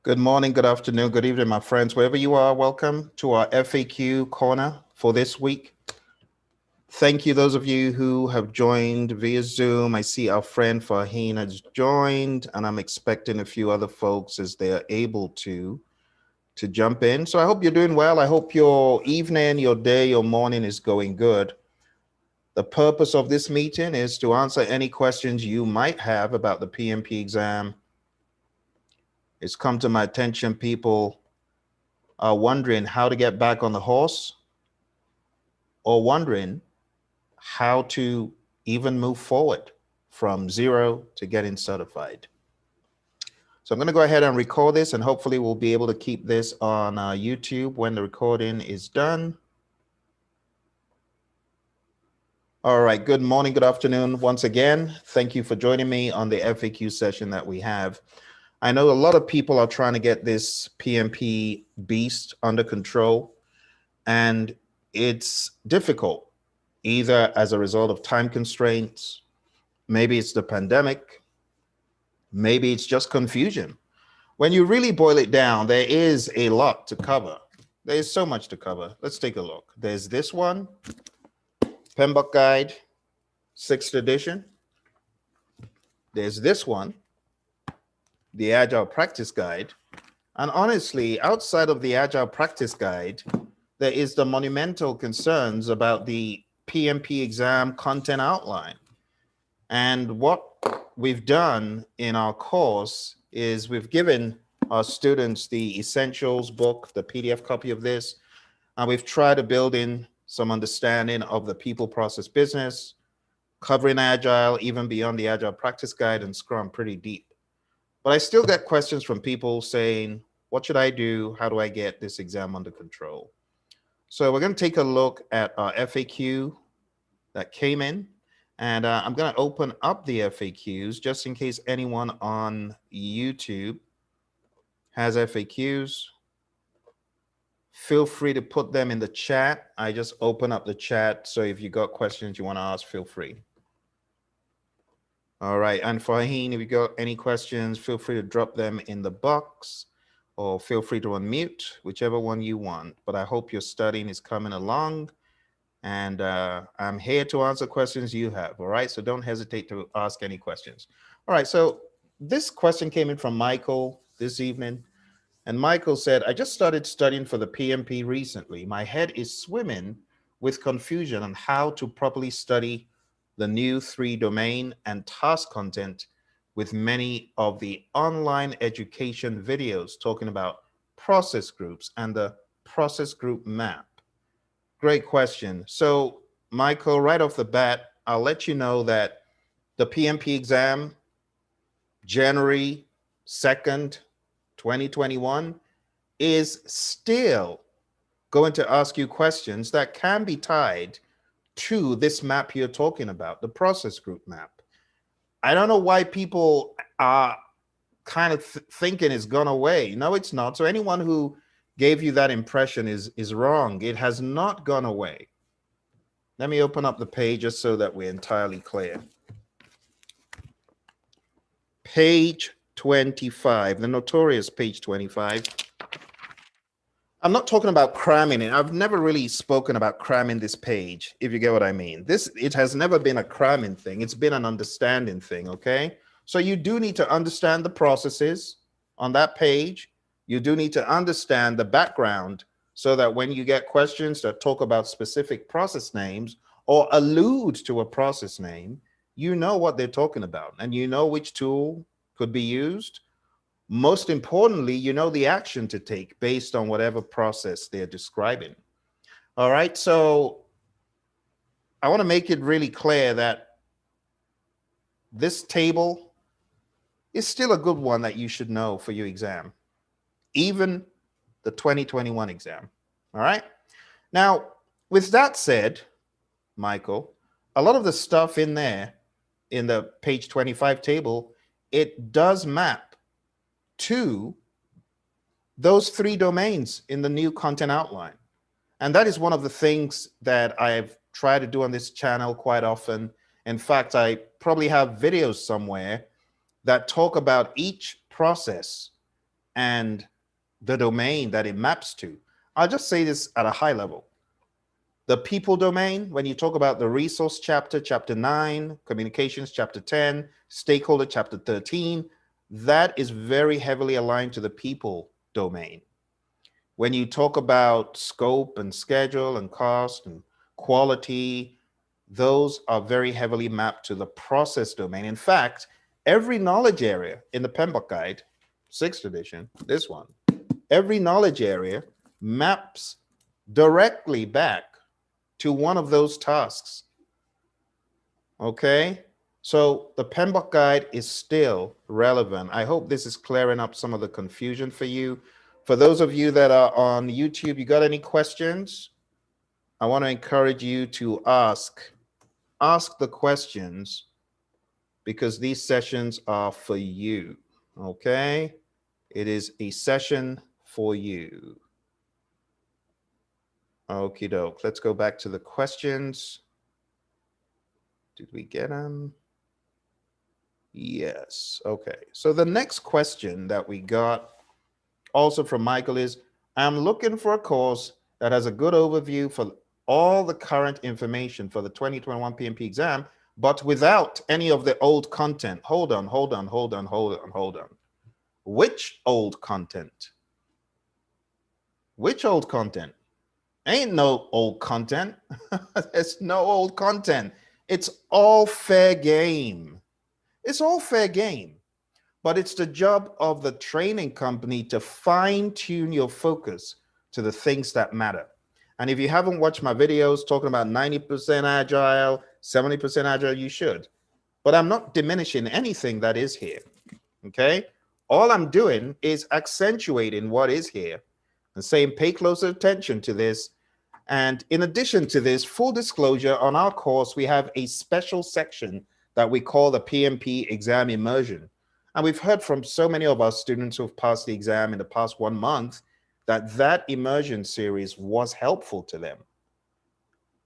Good morning, good afternoon, good evening, my friends. Wherever you are, welcome to our FAQ corner for this week. Thank you, those of you who have joined via Zoom. I see our friend Faheen has joined, and I'm expecting a few other folks as they are able to jump in. So I hope you're doing well. I hope your evening, your day, your morning is going good. The purpose of this meeting is to answer any questions you might have about the PMP exam. It's come to my attention, people are wondering how to get back on the horse or wondering how to even move forward from zero to getting certified. So I'm going to go ahead and record this, and hopefully we'll be able to keep this on YouTube when the recording is done. All right, good morning, good afternoon once again. Thank you for joining me on the FAQ session that we have. I know a lot of people are trying to get this PMP beast under control, and it's difficult, either as a result of time constraints, maybe it's the pandemic, maybe it's just confusion. When you really boil it down, there is a lot to cover. There's so much to cover. Let's take a look. There's this one, PMBOK Guide, 6th edition. There's this one, the Agile Practice Guide. And honestly, outside of the Agile Practice Guide, there is the monumental concerns about the PMP exam content outline. And what we've done in our course is we've given our students the essentials book, the PDF copy of this, and we've tried to build in some understanding of the people, process, business, covering Agile, even beyond the Agile Practice Guide and Scrum pretty deep. But I still get questions from people saying, what should I do? How do I get this exam under control? So we're going to take a look at our FAQ that came in. And I'm going to open up the FAQs just in case anyone on YouTube has FAQs. Feel free to put them in the chat. I just open up the chat. So if you got questions you want to ask, feel free. All right. And Faheen, if you got any questions, feel free to drop them in the box or feel free to unmute, whichever one you want. But I hope your studying is coming along. And I'm here to answer questions you have. All right. So don't hesitate to ask any questions. All right. So this question came in from Michael this evening. And Michael said, I just started studying for the PMP recently. My head is swimming with confusion on how to properly study the new 3-domain and task content with many of the online education videos talking about process groups and the process group map. Great question. So, Michael, right off the bat, I'll let you know that the PMP exam, January 2nd, 2021, is still going to ask you questions that can be tied to this map you're talking about, the process group map. I don't know why people are kind of thinking it's gone away. No, it's not. So anyone who gave you that impression is wrong. It has not gone away. Let me open up the page just so that we're entirely clear. Page 25, the notorious page 25. I'm not talking about cramming it. I've never really spoken about cramming this page, if you get what I mean. It has never been a cramming thing. It's been an understanding thing, okay? So you do need to understand the processes on that page. You do need to understand the background so that when you get questions that talk about specific process names or allude to a process name, you know what they're talking about and you know which tool could be used. Most importantly, you know the action to take based on whatever process they're describing. All right, so I want to make it really clear that this table is still a good one that you should know for your exam, even the 2021 exam. All right, now with that said, Michael, a lot of the stuff in there in the page 25 table, it does map to those 3 domains in the new content outline. And that is one of the things that I've tried to do on this channel quite often. In fact, I probably have videos somewhere that talk about each process and the domain that it maps to. I'll just say this at a high level. The people domain, when you talk about the resource chapter, chapter 9, communications, chapter 10, stakeholder, chapter 13, that is very heavily aligned to the people domain. When you talk about scope and schedule and cost and quality, those are very heavily mapped to the process domain. In fact, every knowledge area in the PMBOK guide, 6th edition, this one, every knowledge area maps directly back to one of those tasks. Okay? So the PMBOK guide is still relevant. I hope this is clearing up some of the confusion for you. For those of you that are on YouTube, you got any questions? I want to encourage you to ask the questions, because these sessions are for you. Okay? It is a session for you. Okie doke. Let's go back to the questions. Did we get them? Yes. Okay. So the next question that we got also from Michael is, I'm looking for a course that has a good overview for all the current information for the 2021 PMP exam, but without any of the old content. Hold on. Which old content? Which old content? Ain't no old content. There's no old content. It's all fair game. It's all fair game. But it's the job of the training company to fine-tune your focus to the things that matter. And if you haven't watched my videos talking about 90% agile, 70% agile, you should. But I'm not diminishing anything that is here, okay? All I'm doing is accentuating what is here and saying pay closer attention to this. And in addition to this, full disclosure, on our course, we have a special section that we call the PMP exam immersion. And we've heard from so many of our students who've passed the exam in the past 1 month that immersion series was helpful to them.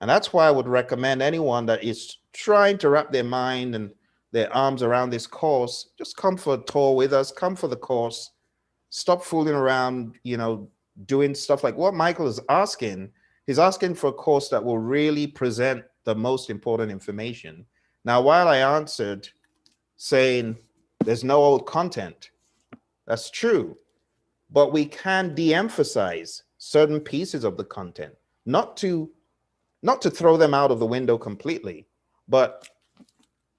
And that's why I would recommend anyone that is trying to wrap their mind and their arms around this course, just come for a tour with us, come for the course, stop fooling around, doing stuff like what Michael is asking. He's asking for a course that will really present the most important information. Now, while I answered saying there's no old content, that's true, but we can de-emphasize certain pieces of the content, not to throw them out of the window completely, but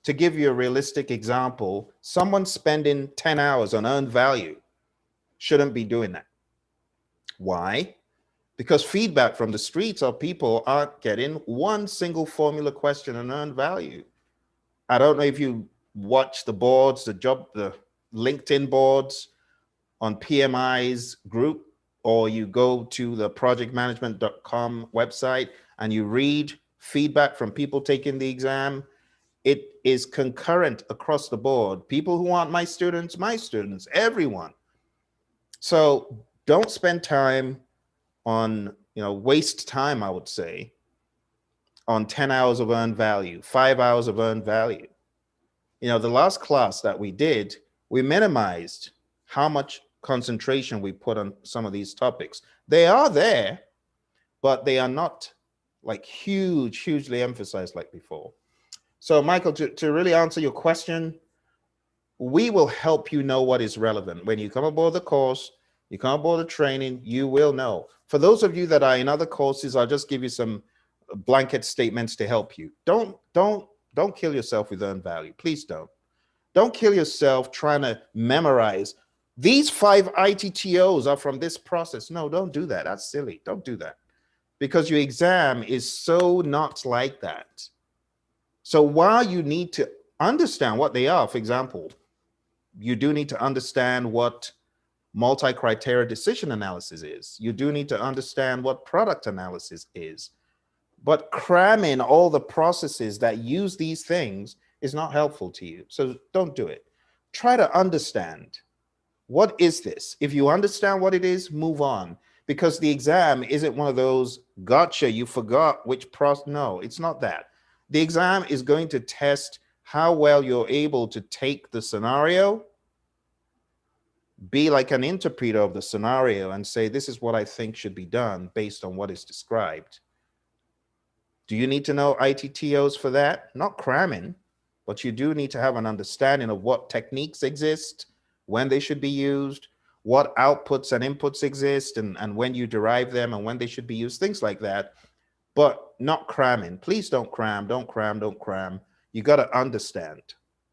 to give you a realistic example, someone spending 10 hours on earned value shouldn't be doing that. Why? Because feedback from the streets of people aren't getting one single formula question on earned value. I don't know if you watch the boards, the LinkedIn boards on PMI's group, or you go to the projectmanagement.com website and you read feedback from people taking the exam. It is concurrent across the board. People who aren't my students, everyone. So don't spend time on, waste time, I would say, on 10 hours of earned value, 5 hours of earned value. The last class that we did, we minimized how much concentration we put on some of these topics. They are there, but they are not like hugely emphasized like before. So Michael, to really answer your question, we will help you know what is relevant. When you come aboard the course, you come aboard the training, you will know. For those of you that are in other courses, I'll just give you some blanket statements to help you. Don't kill yourself with earned value. Please don't. Don't kill yourself trying to memorize these 5 ITTOs are from this process. No, don't do that. That's silly. Don't do that, because your exam is so not like that. So while you need to understand what they are, for example, you do need to understand what multi-criteria decision analysis is. You do need to understand what product analysis is. But cramming all the processes that use these things is not helpful to you. So don't do it. Try to understand, what is this? If you understand what it is, move on. Because the exam isn't one of those, gotcha, you forgot which process. No, it's not that. The exam is going to test how well you're able to take the scenario, be like an interpreter of the scenario and say, this is what I think should be done based on what is described. Do you need to know ITTOs for that? Not cramming, but you do need to have an understanding of what techniques exist, when they should be used, what outputs and inputs exist, and when you derive them and when they should be used, things like that. But not cramming. Please don't cram, don't cram, don't cram. You got to understand.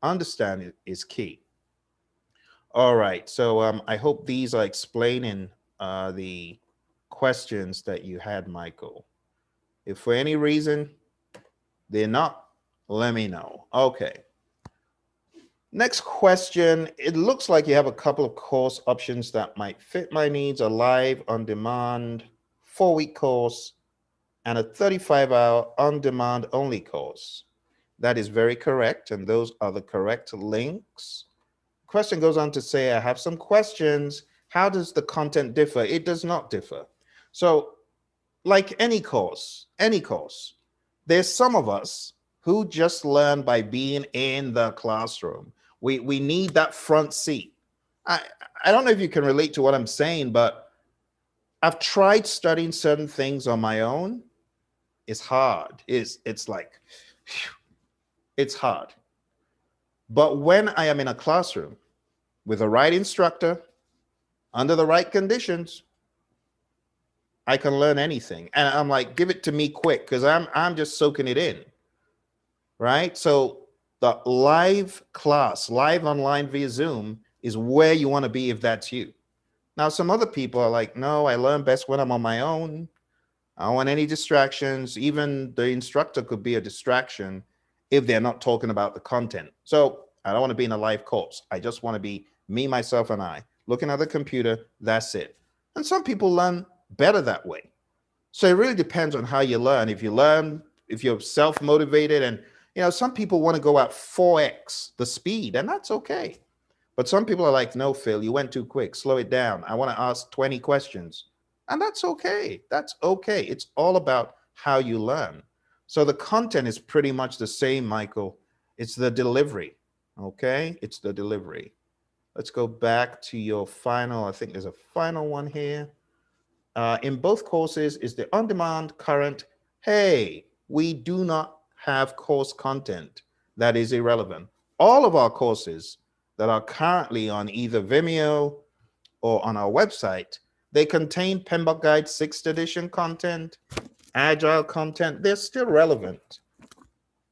Understand is key. All right. So I hope these are explaining the questions that you had, Michael. If for any reason they're not, let me know. Okay. Next question. It looks like you have a couple of course options that might fit my needs: a live on demand 4-week course and a 35-hour on demand only course. That is very correct. And those are the correct links. Question goes on to say, I have some questions. How does the content differ? It does not differ. So like any course, there's some of us who just learn by being in the classroom. We need that front seat. I don't know if you can relate to what I'm saying, but I've tried studying certain things on my own. It's hard. It's like, it's hard. But when I am in a classroom with the right instructor, under the right conditions, I can learn anything. And I'm like, give it to me quick, because I'm just soaking it in. Right? So the live class, live online via Zoom, is where you want to be if that's you. Now, some other people are like, no, I learn best when I'm on my own. I don't want any distractions. Even the instructor could be a distraction if they're not talking about the content. So I don't want to be in a live course. I just want to be me, myself, and I. Looking at the computer, that's it. And some people learn better that way. So it really depends on how you learn. If you're self-motivated, and some people want to go at 4x the speed, and that's okay. But some people are like, no, Phil, you went too quick. Slow it down. I want to ask 20 questions. And that's okay. That's okay. It's all about how you learn. So the content is pretty much the same, Michael. It's the delivery. Okay? It's the delivery. Let's go back to your final. I think there's a final one here. In both courses, is the on-demand current? Hey, we do not have course content. That is irrelevant. All of our courses that are currently on either Vimeo or on our website, they contain PMP Guide 6th edition content, Agile content. They're still relevant.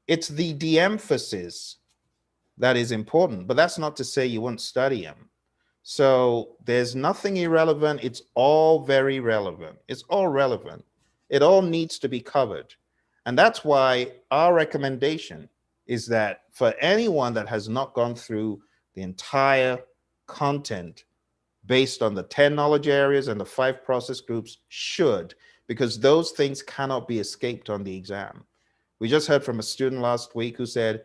It's the de-emphasis that is important, but that's not to say you won't study them. So there's nothing irrelevant. It's all very relevant. It's all relevant. It all needs to be covered. And that's why our recommendation is that for anyone that has not gone through the entire content based on the 10 knowledge areas and the 5 process groups, should, because those things cannot be escaped on the exam. We just heard from a student last week who said,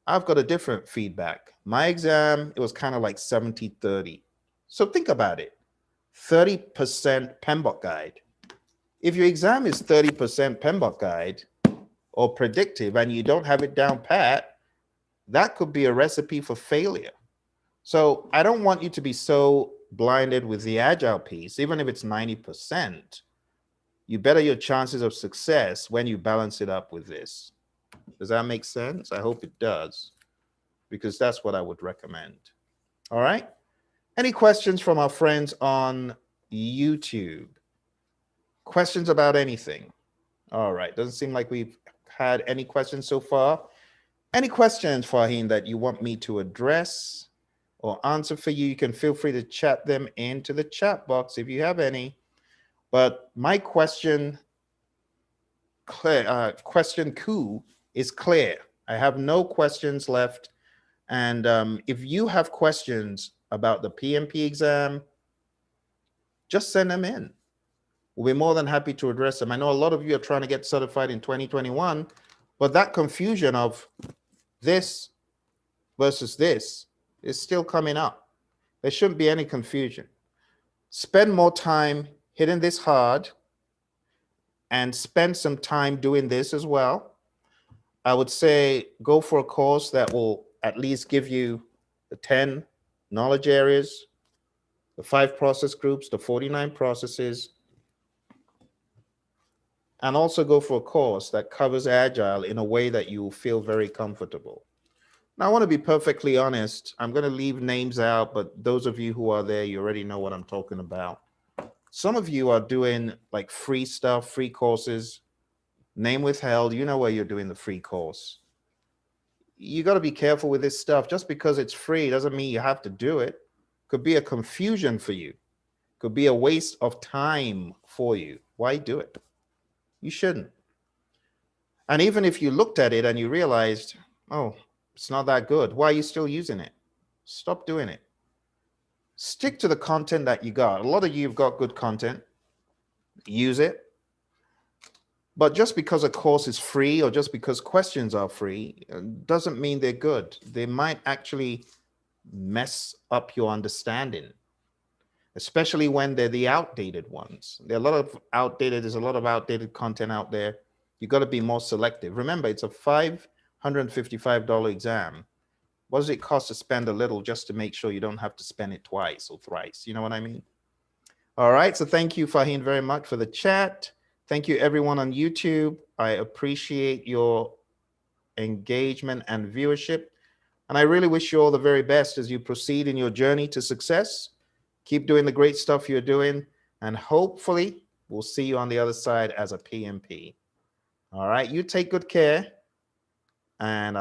I've got a different feedback. My exam, it was kind of like 70-30. So think about it. 30% PMBOK guide. If your exam is 30% PMBOK guide or predictive and you don't have it down pat, that could be a recipe for failure. So I don't want you to be so blinded with the Agile piece, even if it's 90%. You better your chances of success when you balance it up with this. Does that make sense? I hope it does, because that's what I would recommend. All right. Any questions from our friends on YouTube? Questions about anything? All right. Doesn't seem like we've had any questions so far. Any questions, Fahim, that you want me to address or answer for you? You can feel free to chat them into the chat box if you have any. But my question, question coup is clear. I have no questions left. And if you have questions about the PMP exam, just send them in. We'll be more than happy to address them. I know a lot of you are trying to get certified in 2021, but that confusion of this versus this is still coming up. There shouldn't be any confusion. Spend more time hitting this hard and spend some time doing this as well. I would say go for a course that will at least give you the 10 knowledge areas the 5 process groups, the 49 processes, and also go for a course that covers Agile in a way that you feel very comfortable. Now, I want to be perfectly honest. I'm going to leave names out, but those of you who are there, you already know what I'm talking about. Some of you are doing like free stuff, free courses, name withheld. You know where you're doing the free course. You got to be careful with this stuff. Just because it's free doesn't mean you have to do it. Could be a confusion for you. Could be a waste of time for you. Why do it? You shouldn't. And even if you looked at it and you realized, oh, it's not that good, why are you still using it? Stop doing it. Stick to the content that you got. A lot of you have got good content. Use it. But just because a course is free or just because questions are free doesn't mean they're good. They might actually mess up your understanding, especially when they're the outdated ones. There's a lot of outdated content out there. You got to be more selective. Remember, it's a $555 exam. What does it cost to spend a little just to make sure you don't have to spend it twice or thrice? You know what I mean? All right. So thank you, Fahim, very much for the chat. Thank you, everyone on YouTube. I appreciate your engagement and viewership. And I really wish you all the very best as you proceed in your journey to success. Keep doing the great stuff you're doing. And hopefully, we'll see you on the other side as a PMP. All right. You take good care. And